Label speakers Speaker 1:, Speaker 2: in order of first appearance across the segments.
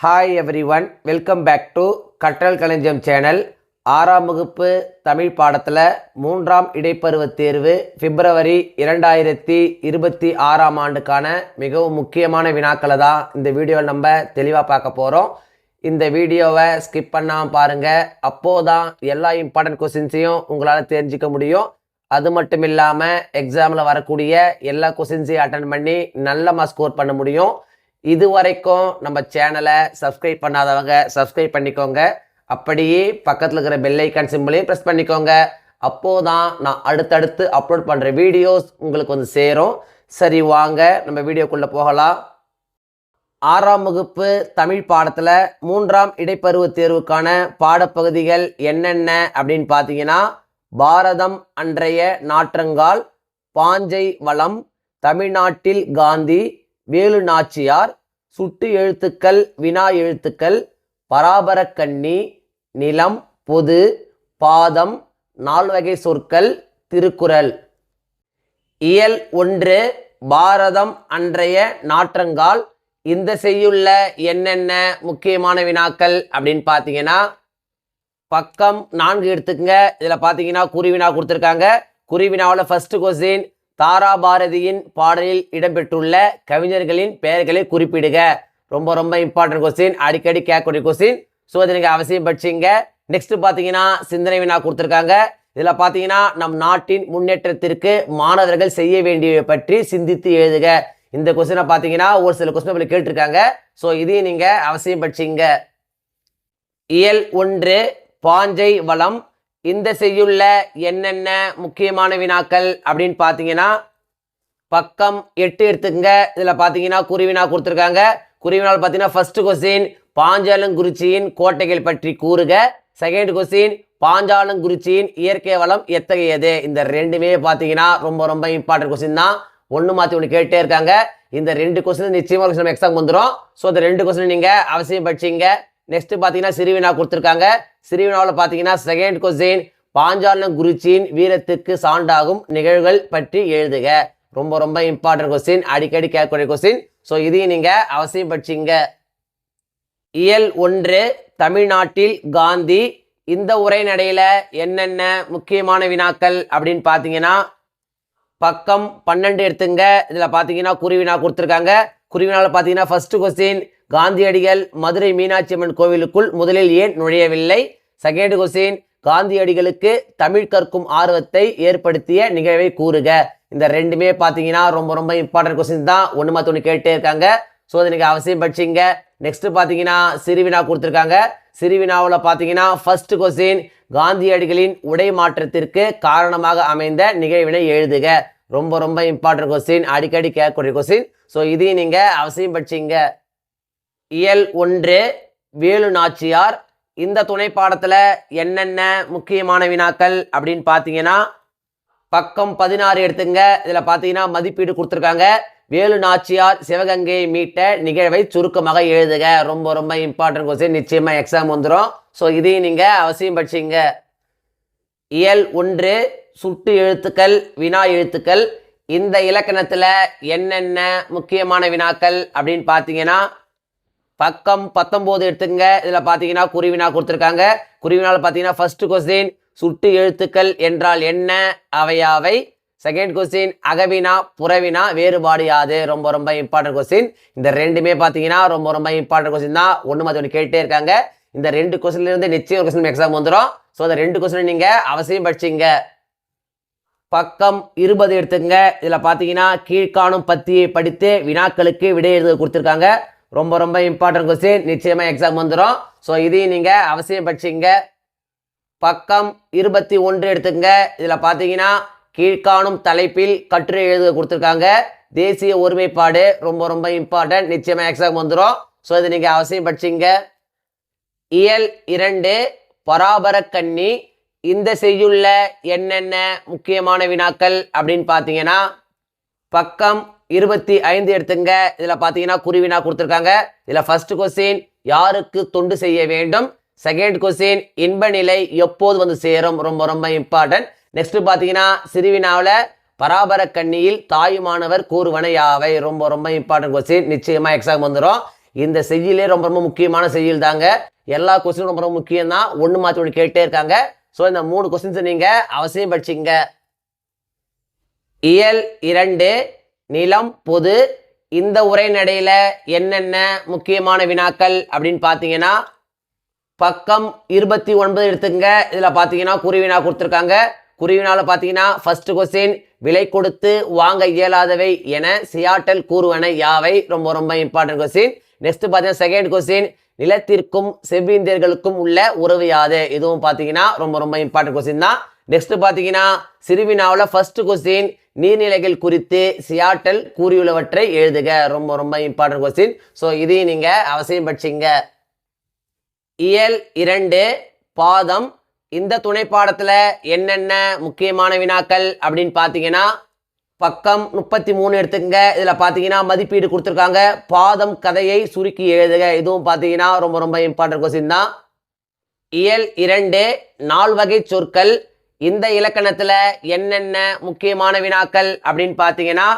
Speaker 1: Hi everyone, welcome back to Katral Kalanjiyam channel. 6ஆம் வகுப்பு தமிழ் பாடத்தில் 3ஆம் இடைப்பருவத் தேர்வு பிப்ரவரி 2026ஆம் ஆண்டுக்கான மிகவும் முக்கியமான வினாக்களை தான் இந்த வீடியோவில் நம்ம தெளிவாக பார்க்க போகிறோம். இந்த வீடியோவை ஸ்கிப் பண்ணாமல் பாருங்கள். அப்போதான் எல்லா இம்பார்ட்டன்ட் கொஸ்டின்ஸையும் உங்களால் தெரிஞ்சிக்க முடியும். அது மட்டும் இல்லாமல் எக்ஸாமில் வரக்கூடிய எல்லா கொஸ்டின்ஸையும் அட்டன் பண்ணி நல்ல ஸ்கோர் பண்ண முடியும். இது வரைக்கும் நம்ம சேனலை சப்ஸ்கிரைப் பண்ணாதவங்க சப்ஸ்கிரைப் பண்ணிக்கோங்க. அப்படியே பக்கத்தில் இருக்கிற பெல் ஐக்கான் சிம்பிளையும் ப்ரெஸ் பண்ணிக்கோங்க. அப்போதான் நான் அடுத்தடுத்து அப்லோட் பண்ணுற வீடியோஸ் உங்களுக்கு வந்து சேரும். சரி, வாங்க நம்ம வீடியோக்குள்ளே போகலாம். 6ஆம் வகுப்பு தமிழ் பாடத்தில் 3ஆம் இடைப்பருவத் தேர்வுக்கான பாடப்பகுதிகள் என்னென்ன அப்படின்னு பார்த்தீங்கன்னா, பாரதம் அன்றைய நாற்றங்கால், பாஞ்சை வளம், தமிழ்நாட்டில் காந்தி, வேலு நாச்சியார், சுட்டு எழுத்துக்கள், வினா எழுத்துக்கள், பராபரக்கண்ணி, நிலம், பொது, பாதம், நால்வகை சொற்கள், திருக்குறள். இயல் 1 பாரதம் அன்றைய நாற்றங்கால். இந்த செய்யுள்ள என்னென்ன முக்கியமான வினாக்கள் அப்படின்னு பார்த்தீங்கன்னா, பக்கம் 4 எடுத்துக்கங்க. இதில் பார்த்தீங்கன்னா குறிவினா கொடுத்துருக்காங்க. குறிவினாவில் ஃபர்ஸ்ட் கொஸ்டின், தாராபாரதியின் பாடலில் இடம்பெற்றுள்ள கவிஞர்களின் பெயர்களை குறிப்பிடுக. ரொம்ப இம்பார்ட்டன்ட் கொஸ்டின், அடிக்கடி கேட்கக்கூடிய கொஸ்டின். ஸோ இதை நீங்கள் அவசியம் படிச்சிங்க. நெக்ஸ்ட் பார்த்தீங்கன்னா சிந்தனை வினா கொடுத்துருக்காங்க. இதில் பார்த்தீங்கன்னா நம் நாட்டின் முன்னேற்றத்திற்கு மாணவர்கள் செய்ய வேண்டியவை பற்றி சிந்தித்து எழுதுக. இந்த கொஸ்டினை பார்த்தீங்கன்னா ஒரு சில கொஸ்டின் கேட்டிருக்காங்க. ஸோ இதையும் நீங்கள் அவசியம் படிச்சிங்க. இயல் 1 பாஞ்சை வளம். இந்த செய்யுள்ள என்னென்ன முக்கியமான வினாக்கள் அப்படின்னு பார்த்தீங்கன்னா, பக்கம் 8 எடுத்துக்கங்க. இதில் பார்த்தீங்கன்னா குறிவினா கொடுத்துருக்காங்க. குறிவினால் பார்த்தீங்கன்னா ஃபர்ஸ்ட் கொஸ்டின், பாஞ்சாலங்குறிச்சியின் கோட்டைகள் பற்றி கூறுக. செகண்ட் கொஸ்டின், பாஞ்சாலங்குறிச்சியின் இயற்கை வளம் எத்தகையது. இந்த ரெண்டுமே பார்த்தீங்கன்னா ரொம்ப இம்பார்ட்டன்ட் கொஸ்டின் தான். ஒன்று மாற்றி ஒன்று கேட்டே இருக்காங்க. இந்த 2 கொஸ்டின் நிச்சயமாக நம்ம எக்ஸாம் வந்துடும். ஸோ இந்த 2 கொஸ்டின் நீங்கள் அவசியம் படிச்சிங்க. நெக்ஸ்ட் பார்த்தீங்கன்னா சிறுவினா கொடுத்துருக்காங்க. சிறுவினாவில் பார்த்தீங்கன்னா செகண்ட் கொஸ்டின், பாஞ்சாலங்குறிச்சியின் வீரத்துக்கு சான்றாகும் நிகழ்வுகள் பற்றி எழுதுக. ரொம்ப இம்பார்ட்டன்ட் கொஸ்டின், அடிக்கடி கேட்கக்கூடிய கொஸ்டின். ஸோ இதையும் நீங்கள் அவசியம் படிச்சிங்க. இயல் 1 தமிழ்நாட்டில் காந்தி. இந்த உரைநடையில் என்னென்ன முக்கியமான வினாக்கள் அப்படின்னு பார்த்தீங்கன்னா, பக்கம் 12 எடுத்துங்க. இதில் பார்த்தீங்கன்னா குறிவினா கொடுத்துருக்காங்க. குறிவினாவில் பார்த்தீங்கன்னா ஃபர்ஸ்ட் கொஸ்டின், காந்தியடிகள் மதுரை மீனாட்சி அம்மன் கோவிலுக்குள் முதலில் ஏன் நுழையவில்லை. செகண்ட் கொஸ்டின், காந்தியடிகளுக்கு தமிழ் கற்கும் ஆர்வத்தை ஏற்படுத்திய நிகழ்வை கூறுக. இந்த ரெண்டுமே பார்த்தீங்கன்னா ரொம்ப இம்பார்ட்டன்ட் கொஸ்டின் தான். ஒன்று மாற்றி ஒன்று கேட்டே இருக்காங்க. ஸோ அதை நீங்கள் அவசியம் படிச்சிங்க. நெக்ஸ்ட் பார்த்தீங்கன்னா சிறுவினா கொடுத்துருக்காங்க. சிறுவினாவில் பார்த்தீங்கன்னா ஃபர்ஸ்ட் கொஸ்டின், காந்தியடிகளின் உடை மாற்றத்திற்கு காரணமாக அமைந்த நிகழ்வினை எழுதுக. ரொம்ப இம்பார்ட்டன்ட் கொஸ்டின், அடிக்கடி கேட்கக்கூடிய கொஸ்டின். ஸோ இதையும் நீங்கள் அவசியம் படிச்சிங்க. இயல் 1 வேலு நாச்சியார். இந்த துணை பாடத்தில் என்னென்ன முக்கியமான வினாக்கள் அப்படின்னு பார்த்தீங்கன்னா, பக்கம் 16 எடுத்துங்க. இதில் பார்த்தீங்கன்னா மதிப்பீடு கொடுத்துருக்காங்க. வேலு நாச்சியார் சிவகங்கையை மீட்ட நிகழ்வை சுருக்கமாக எழுதுக. ரொம்ப இம்பார்ட்டன்ட் கொஸ்டின், நிச்சயமாக எக்ஸாம் வந்துடும். ஸோ இதையும் நீங்கள் அவசியம் படிச்சிங்க. இயல் 1 சுட்டு எழுத்துக்கள், வினா எழுத்துக்கள். இந்த இலக்கணத்தில் என்னென்ன முக்கியமான வினாக்கள் அப்படின்னு பார்த்தீங்கன்னா, பக்கம் 19 எடுத்துங்க. இதில் பார்த்தீங்கன்னா குறிவினா கொடுத்துருக்காங்க. குறிவினால் பார்த்தீங்கன்னா ஃபர்ஸ்ட் கொஸ்டின், சுட்டு எழுத்துக்கள் என்றால் என்ன, அவையாவை. செகண்ட் கொஸ்டின், அகவினா புறவினா வேறுபாடு யாது. ரொம்ப இம்பார்ட்டன்ட் கொஸ்டின். இந்த ரெண்டுமே பார்த்தீங்கன்னா ரொம்ப இம்பார்ட்டன்ட் கொஸ்டின் தான். ஒன்று மாற்றி ஒன்று கேட்டே இருக்காங்க. இந்த 2 கொஸ்டின்லேருந்து நிச்சயம் ஒரு கொஸ்டின் எக்ஸாம் வந்துடும். ஸோ அந்த 2 கொஸ்டின் நீங்கள் அவசியம் படிச்சிங்க. பக்கம் 20 எடுத்துங்க. இதில் பார்த்தீங்கன்னா கீழ்காணும் பத்தியை படித்து வினாக்களுக்கு விடை எழுத கொடுத்துருக்காங்க. ரொம்ப இம்பார்ட்டன்ட் கொஸ்டின், நிச்சயமாக எக்ஸாம் வந்துடும். ஸோ இதையும் நீங்கள் அவசியம் படிச்சிங்க. பக்கம் 21 எடுத்துங்க. இதில் பார்த்தீங்கன்னா கீழ்காணும் தலைப்பில் கட்டுரை எழுத கொடுத்துருக்காங்க. தேசிய ஒருமைப்பாடு ரொம்ப இம்பார்ட்டன்ட், நிச்சயமாக எக்ஸாம் வந்துடும். ஸோ இதை நீங்கள் அவசியம் படிச்சிங்க. இயல் 2 பராபரக்கண்ணி. இந்த செய்யுள்ள என்னென்ன முக்கியமான வினாக்கள் அப்படின்னு பார்த்தீங்கன்னா, பக்கம் 25 எடுத்துங்க. இதில் பார்த்தீங்கன்னா குறிவினா கொடுத்துருக்காங்க. இதில் ஃபர்ஸ்ட் கொஸ்டின், யாருக்கு தொண்டு செய்ய வேண்டும். செகண்ட் கொஸ்டின், இன்ப நிலை எப்போது வந்து சேரும். ரொம்ப இம்பார்ட்டன்ட். நெக்ஸ்ட் பார்த்தீங்கன்னா சிறுவினாவில் பராபரக்கண்ணியில் தாயுமானவர் கூறுவன யாவை. ரொம்ப இம்பார்ட்டன்ட் கொஸ்டின், நிச்சயமாக எக்ஸாம் வந்துடும். இந்த செய்யுளே ரொம்ப ரொம்ப முக்கியமான செய்யுள் தாங்க. எல்லா கொஸ்டினும் ரொம்ப ரொம்ப முக்கியம் தான். ஒன்று மாற்றி ஒன்று கேட்டே இருக்காங்க. ஸோ இந்த 3 கொஸ்டின்ஸை நீங்கள் அவசியம் படிச்சிங்க. இயல் 2 நிலம் பொது. இந்த உரைநடையில் என்னென்ன முக்கியமான வினாக்கள் அப்படின்னு பார்த்தீங்கன்னா, பக்கம் 29 எடுத்துங்க. இதில் பார்த்தீங்கன்னா குறிவினா கொடுத்துருக்காங்க. குறிவினாவில் பார்த்தீங்கன்னா ஃபர்ஸ்ட் கொஸ்டின், விலை கொடுத்து வாங்க இயலாதவை என சியாட்டல் கூறுவன யாவை. ரொம்ப ரொம்ப இம்பார்ட்டன்ட் கொஸ்டின். நெக்ஸ்ட் பார்த்தீங்கன்னா செகண்ட் கொஸ்டின், நிலத்திற்கும் செவ்விந்தியர்களுக்கும் உள்ள உறவு யாது. இதுவும் பார்த்தீங்கன்னா ரொம்ப ரொம்ப இம்பார்ட்டன்ட் கொஸ்டின் தான். நெக்ஸ்ட் பார்த்தீங்கன்னா சிறுவினாவில் ஃபர்ஸ்ட் கொஸ்டின், நீர்நிலைகள் குறித்து சியாட்டல் கூறியுள்ளவற்றை எழுதுக. ரொம்ப ரொம்ப இம்பார்ட்டன்ட் கொஸ்டின். ஸோ இதையும் நீங்கள் அவசியம் படிச்சிங்க. இயல் 2 பாதம். இந்த துணை பாடத்தில் என்னென்ன முக்கியமான வினாக்கள் அப்படின்னு பார்த்தீங்கன்னா, பக்கம் 33 எடுத்துக்கங்க. இதில் பார்த்தீங்கன்னா மதிப்பீடு கொடுத்துருக்காங்க. பாதம் கதையை சுருக்கி எழுதுக. இதுவும் பார்த்தீங்கன்னா ரொம்ப ரொம்ப இம்பார்ட்டன்ட் கொஸ்டின் தான். இயல் 2 நால்வகை சொற்கள். இந்த இலக்கணத்தில் என்னென்ன முக்கியமான வினாக்கள் அப்படின்னு பார்த்தீங்கன்னா,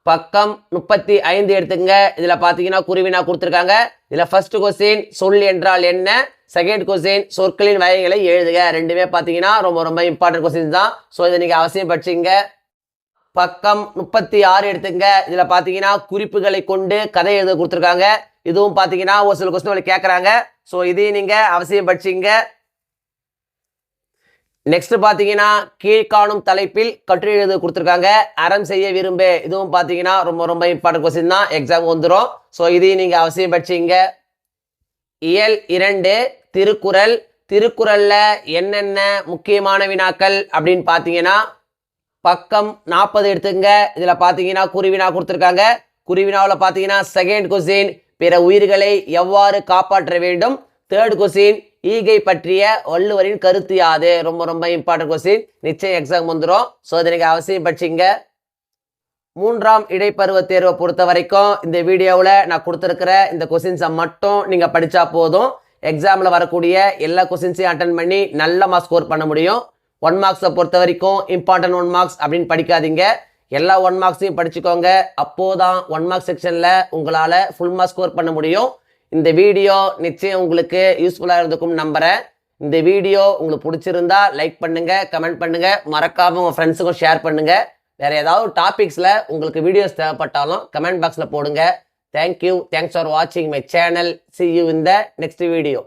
Speaker 1: பக்கம் 35 எடுத்துங்க. இதில் பார்த்தீங்கன்னா குறிவினா கொடுத்துருக்காங்க. இதில் ஃபர்ஸ்ட் கொஸ்டின் சொல் என்றால் என்ன, செகண்ட் கொஸ்டின் சொற்களின் வகைகளை எழுதுக. ரெண்டுமே பார்த்தீங்கன்னா ரொம்ப ரொம்ப இம்பார்ட்டன்ட் கொஸ்டின் தான். ஸோ இதை நீங்கள் அவசியம் படிச்சிங்க. பக்கம் 36 எடுத்துங்க. இதில் பார்த்தீங்கன்னா குறிப்புகளை கொண்டு கதை எழுத கொடுத்துருக்காங்க. இதுவும் பார்த்தீங்கன்னா ஒரு சில கொஸ்டின் கேட்குறாங்க. ஸோ இதையும் நீங்கள் அவசியம் படிச்சிங்க. நெக்ஸ்ட் பார்த்தீங்கன்னா கீழ்காணும் தலைப்பில் கட்டுரை எழுத கொடுத்துருக்காங்க. அறம் செய்ய விரும்பு. இதுவும் பார்த்தீங்கன்னா ரொம்ப ரொம்ப இம்பார்ட்டன்ட் கொஸ்டின் தான். எக்ஸாம் வந்துடும். ஸோ இதையும் நீங்கள் அவசியம் படிச்சிங்க. இயல் 2 திருக்குறள். திருக்குறளில் என்னென்ன முக்கியமான வினாக்கள் அப்படின்னு பார்த்தீங்கன்னா, பக்கம் 40 எடுத்துங்க. இதில் பார்த்தீங்கன்னா குறிவினா கொடுத்துருக்காங்க. குறிவினாவில் பார்த்தீங்கன்னா செகண்ட் கொஸ்டின், பிற உயிர்களை எவ்வாறு காப்பாற்ற வேண்டும். தேர்ட் கொஸ்டின், ஈகை பற்றிய வள்ளுவரின் கருத்து யாது. ரொம்ப ரொம்ப இம்பார்ட்டன்ட் கொஸ்டின். நிச்சயம் எக்ஸாம் வந்துடும். ஸோ இதை நீங்கள் அவசியம் படிச்சிங்க. 3ஆம் இடைப்பருவ தேர்வை பொறுத்த வரைக்கும் இந்த வீடியோவில் நான் கொடுத்துருக்கிற இந்த கொஸ்டின்ஸை மட்டும் நீங்கள் படித்தா போதும். எக்ஸாமில் வரக்கூடிய எல்லா கொஸ்டின்ஸையும் அட்டன் பண்ணி நல்ல மார்க்ஸ் ஸ்கோர் பண்ண முடியும். 1 மார்க்ஸை பொறுத்த வரைக்கும் இம்பார்ட்டன்ட் 1 மார்க்ஸ் அப்படின்னு படிக்காதீங்க. எல்லா 1 மார்க்ஸையும் படிச்சுக்கோங்க. அப்போதான் 1 மார்க் செக்ஷனில் உங்களால் ஃபுல் மார்க் ஸ்கோர் பண்ண முடியும். இந்த வீடியோ நிச்சயம் உங்களுக்கு யூஸ்ஃபுல்லாக இருந்துக்கும் நம்புகிறேன். இந்த வீடியோ உங்களுக்கு பிடிச்சிருந்தா லைக் பண்ணுங்கள், கமெண்ட் பண்ணுங்கள், மறக்காமல் உங்கள் ஃப்ரெண்ட்ஸுக்கும் ஷேர் பண்ணுங்கள். வேறு ஏதாவது டாபிக்ஸில் உங்களுக்கு வீடியோஸ் தேவைப்பட்டாலும் கமெண்ட் பாக்ஸில் போடுங்க. தேங்க்யூ. தேங்க்ஸ் ஃபார் வாட்சிங் my channel. See you in the next video.